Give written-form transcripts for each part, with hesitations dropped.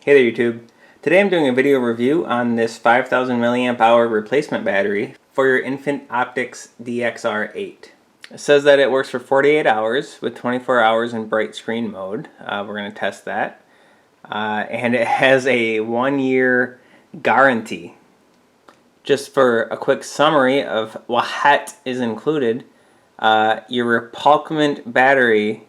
Hey there YouTube. Today I'm doing a video review on this 5000 milliamp hour replacement battery for your Infant Optics DXR-8. It says that it works for 48 hours with 24 hours in bright screen mode. We're going to test that. And it has a 1-year guarantee. Just for a quick summary of what is included, your replacement battery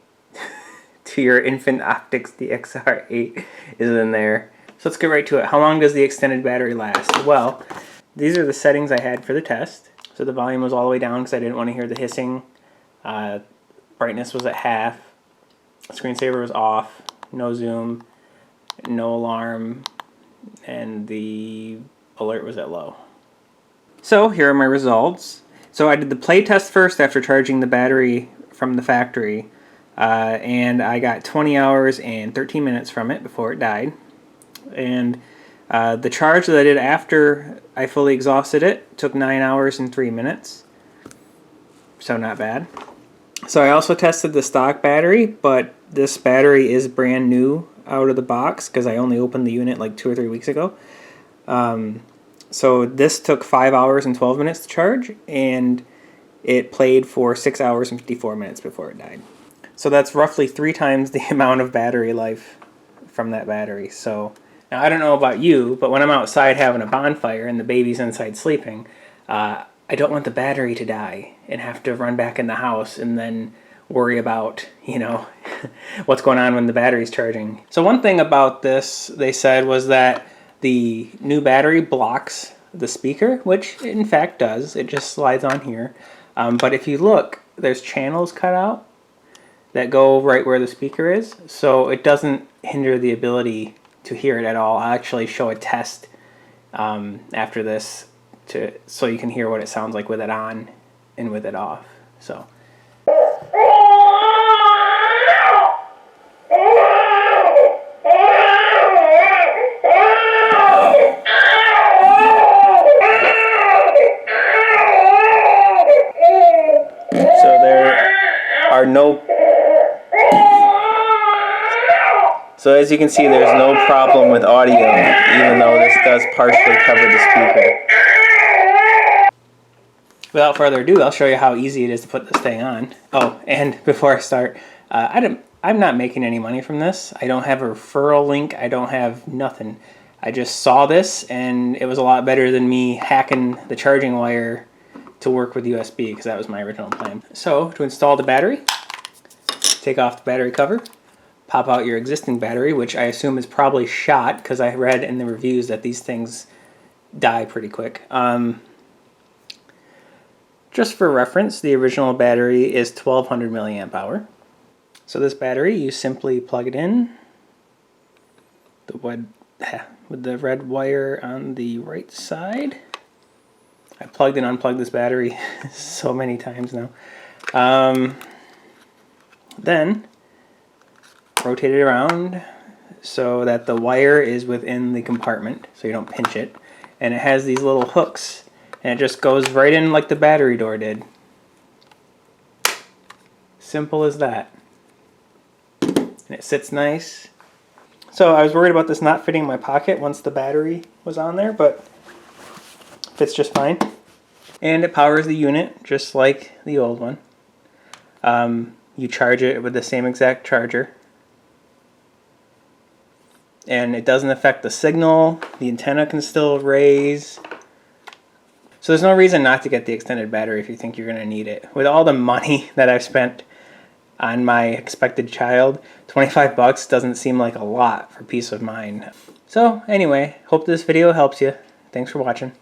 to your Infant Optics DXR-8 is in there. So let's get right to it. How long does the extended battery last? Well, these are the settings I had for the test. So the volume was all the way down because I didn't want to hear the hissing. Brightness was at half. Screensaver was off. No zoom. No alarm. And the alert was at low. So here are my results. So I did the play test first after charging the battery from the factory. And I got 20 hours and 13 minutes from it before it died. And the charge that I did after I fully exhausted it took 9 hours and 3 minutes. So not bad. So I also tested the stock battery, but this battery is brand new out of the box because I only opened the unit like 2 or 3 weeks ago. So this took 5 hours and 12 minutes to charge, and it played for 6 hours and 54 minutes before it died. So that's roughly 3 times the amount of battery life from that battery. So now I don't know about you, but when I'm outside having a bonfire and the baby's inside sleeping, I don't want the battery to die and have to run back in the house and then worry about, you know, what's going on when the battery's charging. So one thing about this, they said, was that the new battery blocks the speaker, which it in fact does. It just slides on here. But if you look, there's channels cut out that go right where the speaker is, so it doesn't hinder the ability to hear it at all. I'll actually show a test after this so you can hear what it sounds like with it on and with it off. So there are no. So as you can see, there's no problem with audio, even though this does partially cover the speaker. Without further ado, I'll show you how easy it is to put this thing on. Oh, and before I start, I'm not making any money from this. I don't have a referral link. I don't have nothing. I just saw this, and it was a lot better than me hacking the charging wire to work with USB, because that was my original plan. So to install the battery, take off the battery cover. Pop out your existing battery, which I assume is probably shot, because I read in the reviews that these things die pretty quick. Just for reference, the original battery is 1200 milliamp hour. So this battery, you simply plug it in with the red wire on the right side. I plugged and unplugged this battery so many times now. Then rotate it around so that the wire is within the compartment so you don't pinch it. And it has these little hooks, and it just goes right in like the battery door did. Simple as that. And it sits nice. So I was worried about this not fitting in my pocket once the battery was on there, but fits just fine. And it powers the unit just like the old one. You charge it with the same exact charger. And it doesn't affect the signal. The antenna can still raise. So there's no reason not to get the extended battery if you think you're going to need it. With all the money that I've spent on my expected child, 25 bucks doesn't seem like a lot for peace of mind. So anyway, hope this video helps you. Thanks for watching.